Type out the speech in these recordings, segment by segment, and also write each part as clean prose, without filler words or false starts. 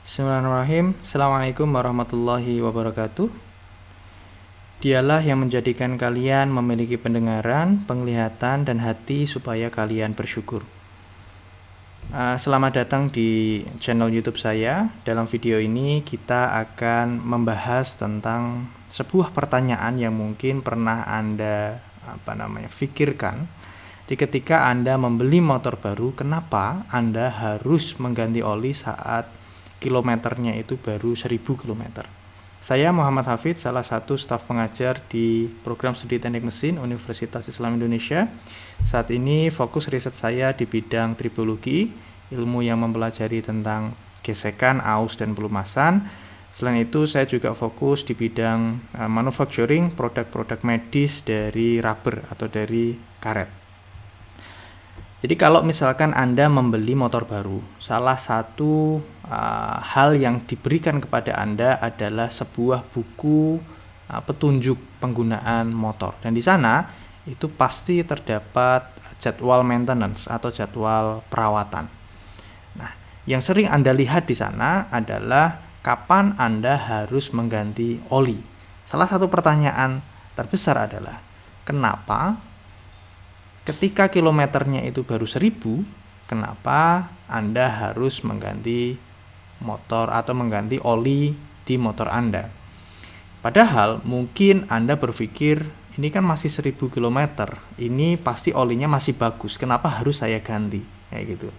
Bismillahirrahmanirrahim. Assalamualaikum warahmatullahi wabarakatuh. Dialah yang menjadikan kalian memiliki pendengaran, penglihatan, dan hati supaya kalian bersyukur. Selamat datang di channel YouTube saya. Dalam video ini kita akan membahas tentang sebuah pertanyaan yang mungkin pernah Anda pikirkan. Ketika Anda membeli motor baru, kenapa Anda harus mengganti oli saat kilometernya itu baru 1000 km. Saya Muhammad Hafid, salah satu staf pengajar di program studi teknik mesin Universitas Islam Indonesia. Saat ini fokus riset saya di bidang tribologi, ilmu yang mempelajari tentang gesekan, aus, dan pelumasan. Selain itu, saya juga fokus di bidang manufacturing, produk-produk medis dari rubber atau dari karet. Jadi kalau misalkan Anda membeli motor baru, salah satu hal yang diberikan kepada Anda adalah sebuah buku petunjuk penggunaan motor. Dan di sana itu pasti terdapat jadwal maintenance atau jadwal perawatan. Nah, yang sering Anda lihat di sana adalah kapan Anda harus mengganti oli. Salah satu pertanyaan terbesar adalah kenapa ketika kilometernya itu baru 1000, kenapa Anda harus mengganti motor atau mengganti oli di motor Anda? Padahal mungkin Anda berpikir, ini kan masih 1000 km, ini pasti olinya masih bagus, kenapa harus saya ganti? Kayak gitu.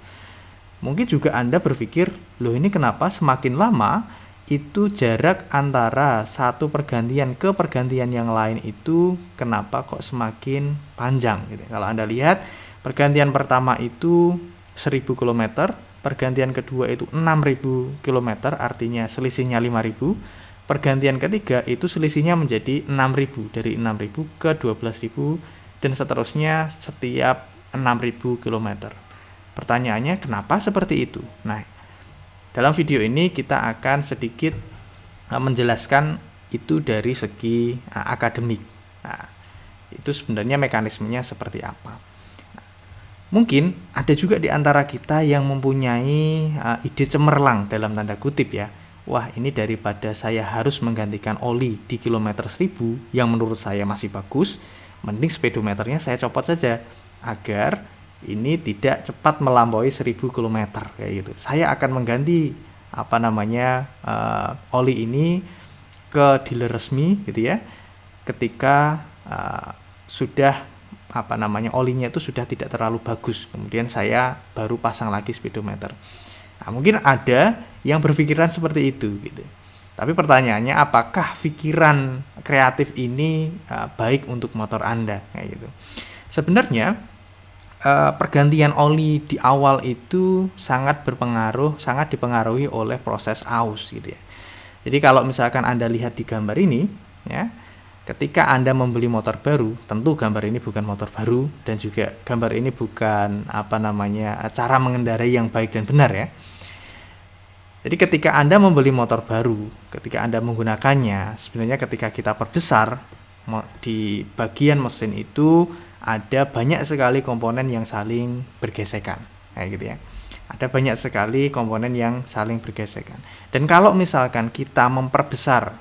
Mungkin juga Anda berpikir, loh ini kenapa semakin lama itu jarak antara satu pergantian ke pergantian yang lain itu kenapa kok semakin panjang gitu. Kalau Anda lihat pergantian pertama itu 1000 km, pergantian kedua itu 6000 km, artinya selisihnya 5000. Pergantian ketiga itu selisihnya menjadi 6000, dari 6000 ke 12000 dan seterusnya setiap 6000 km. Pertanyaannya kenapa seperti itu? Nah, dalam video ini kita akan sedikit menjelaskan itu dari segi akademik. Nah, itu sebenarnya mekanismenya seperti apa. Nah, mungkin ada juga di antara kita yang mempunyai ide cemerlang dalam tanda kutip ya. Wah, ini daripada saya harus menggantikan oli di kilometer 1000 yang menurut saya masih bagus, mending speedometernya saya copot saja agar ini tidak cepat melampaui 1000 km kayak gitu. Saya akan mengganti oli ini ke dealer resmi gitu ya. Ketika sudah olinya itu sudah tidak terlalu bagus, kemudian saya baru pasang lagi speedometer. Nah, mungkin ada yang berpikiran seperti itu gitu. Tapi pertanyaannya, apakah pikiran kreatif ini baik untuk motor Anda kayak gitu? Sebenarnya pergantian oli di awal itu sangat dipengaruhi oleh proses aus gitu ya. Jadi kalau misalkan Anda lihat di gambar ini ya, ketika Anda membeli motor baru, tentu gambar ini bukan motor baru dan juga gambar ini bukan cara mengendarai yang baik dan benar ya. Jadi ketika Anda membeli motor baru, ketika Anda menggunakannya, sebenarnya ketika kita perbesar di bagian mesin itu ada banyak sekali komponen yang saling bergesekan, kayak gitu ya. Ada banyak sekali komponen yang saling bergesekan. Dan kalau misalkan kita memperbesar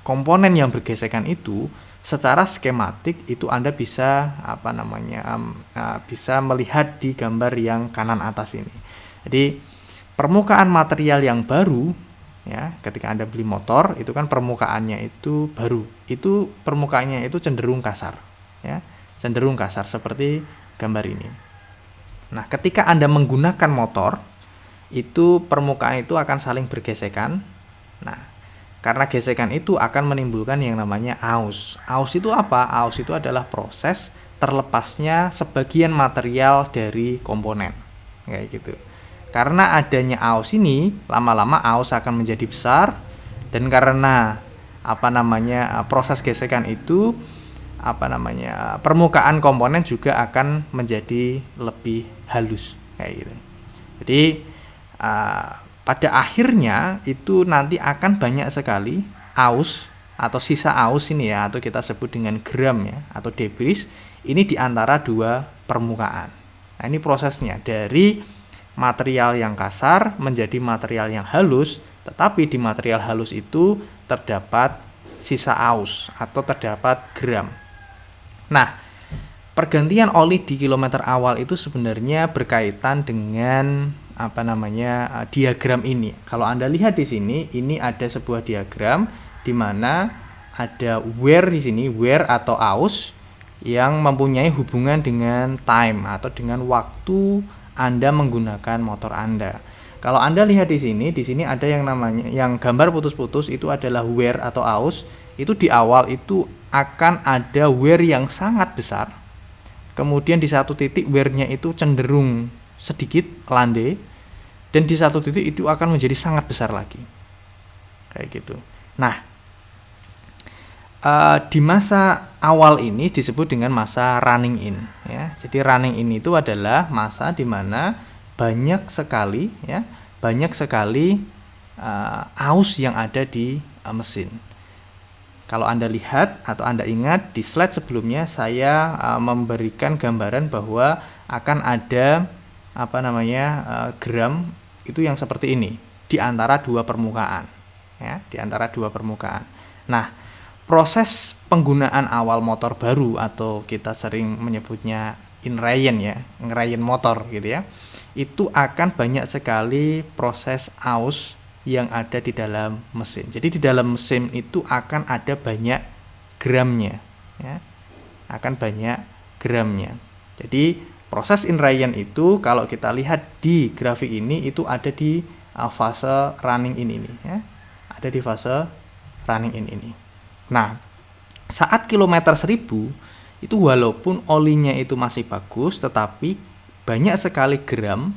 komponen yang bergesekan itu secara skematik, itu Anda bisa bisa melihat di gambar yang kanan atas ini. Jadi permukaan material yang baru ya, ketika Anda beli motor itu kan permukaannya itu baru, itu permukaannya itu cenderung kasar ya, cenderung kasar seperti gambar ini. Nah, ketika Anda menggunakan motor itu permukaan itu akan saling bergesekan. Nah, karena gesekan itu akan menimbulkan yang namanya aus. Aus itu apa? Aus itu adalah proses terlepasnya sebagian material dari komponen kayak gitu. Karena adanya aus ini, lama-lama aus akan menjadi besar, dan karena proses gesekan itu permukaan komponen juga akan menjadi lebih halus kayak gitu. Jadi pada akhirnya itu nanti akan banyak sekali aus atau sisa aus ini ya, atau kita sebut dengan gram ya, atau debris ini di antara dua permukaan. Nah, ini prosesnya dari material yang kasar menjadi material yang halus, tetapi di material halus itu terdapat sisa aus atau terdapat geram. Nah, pergantian oli di kilometer awal itu sebenarnya berkaitan dengan diagram ini. Kalau Anda lihat di sini, ini ada sebuah diagram di mana ada wear di sini, wear atau aus yang mempunyai hubungan dengan time atau dengan waktu Anda menggunakan motor Anda. Kalau Anda lihat di sini ada yang namanya, yang gambar putus-putus itu adalah wear atau aus. Itu di awal itu akan ada wear yang sangat besar. Kemudian di satu titik wear-nya itu cenderung sedikit landai, dan di satu titik itu akan menjadi sangat besar lagi. Kayak gitu. Nah, di masa awal ini disebut dengan masa running in, ya. Jadi running in itu adalah masa di mana banyak sekali aus yang ada di mesin. Kalau Anda lihat atau Anda ingat di slide sebelumnya saya memberikan gambaran bahwa akan ada geram itu yang seperti ini di antara dua permukaan, ya, di antara dua permukaan. Nah, proses penggunaan awal motor baru atau kita sering menyebutnya inrayen, ya, ngerayen motor gitu ya. Itu akan banyak sekali proses aus yang ada di dalam mesin. Jadi di dalam mesin itu akan ada banyak gramnya, ya. Akan banyak gramnya. Jadi proses inrayen itu kalau kita lihat di grafik ini itu ada di fase running in ini, ya. Ada di fase running in ini. Nah, saat kilometer 1000 itu walaupun olinya itu masih bagus, tetapi banyak sekali gram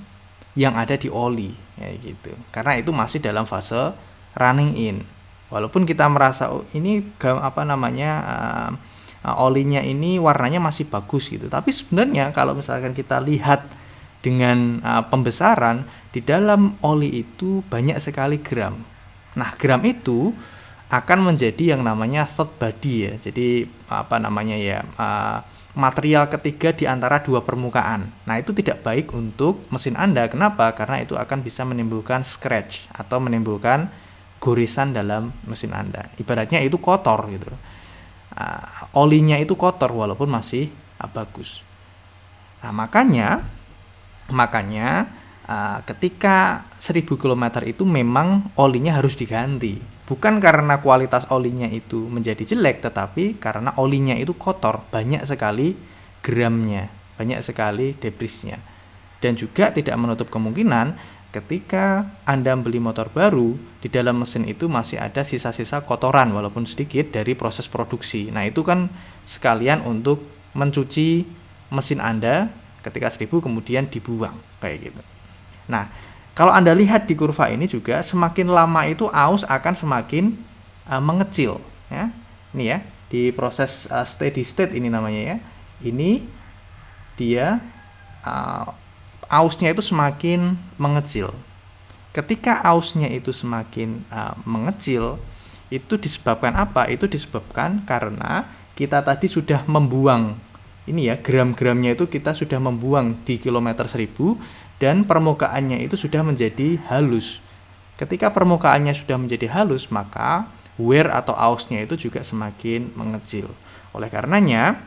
yang ada di oli, kayak gitu. Karena itu masih dalam fase running in. Walaupun kita merasa ini olinya ini warnanya masih bagus gitu. Tapi sebenarnya kalau misalkan kita lihat dengan pembesaran, di dalam oli itu banyak sekali gram. Nah, gram itu akan menjadi yang namanya third body, ya. Jadi material ketiga di antara dua permukaan. Nah, itu tidak baik untuk mesin Anda. Kenapa? Karena itu akan bisa menimbulkan scratch atau menimbulkan goresan dalam mesin Anda. Ibaratnya itu kotor gitu. Olinya itu kotor walaupun masih bagus. Nah, makanya ketika 1000 km itu memang olinya harus diganti. Bukan karena kualitas olinya itu menjadi jelek, tetapi karena olinya itu kotor, banyak sekali gramnya, banyak sekali debrisnya. Dan juga tidak menutup kemungkinan ketika Anda beli motor baru, di dalam mesin itu masih ada sisa-sisa kotoran walaupun sedikit dari proses produksi. Nah, itu kan sekalian untuk mencuci mesin Anda ketika 1000 kemudian dibuang, kayak gitu. Nah, kalau Anda lihat di kurva ini juga semakin lama itu aus akan semakin mengecil, ya. Ini ya, di proses steady state ini namanya, ya. Ini dia ausnya itu semakin mengecil. Ketika ausnya itu semakin mengecil, itu disebabkan apa? Itu disebabkan karena kita tadi sudah membuang ini, ya, gram-gramnya itu kita sudah membuang di kilometer 1000 dan permukaannya itu sudah menjadi halus. Ketika permukaannya sudah menjadi halus, maka wear atau ausnya itu juga semakin mengecil. Oleh karenanya,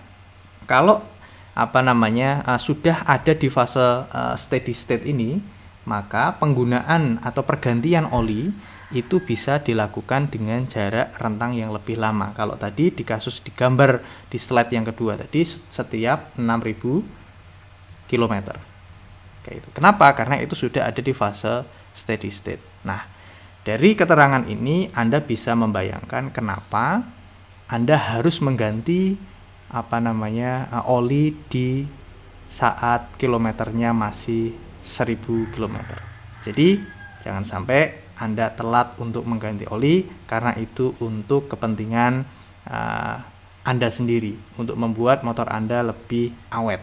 kalau sudah ada di fase steady state ini, maka penggunaan atau pergantian oli itu bisa dilakukan dengan jarak rentang yang lebih lama. Kalau tadi di kasus digambar di slide yang kedua tadi setiap 6000 km. Kayak itu. Kenapa? Karena itu sudah ada di fase steady state. Nah, dari keterangan ini Anda bisa membayangkan kenapa Anda harus mengganti oli di saat kilometernya masih 1000 km. Jadi, jangan sampai Anda telat untuk mengganti oli karena itu untuk kepentingan Anda sendiri, untuk membuat motor Anda lebih awet.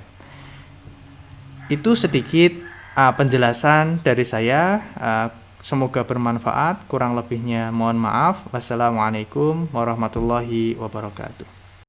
Itu sedikit penjelasan dari saya. Semoga bermanfaat. Kurang lebihnya mohon maaf. Wassalamualaikum warahmatullahi wabarakatuh.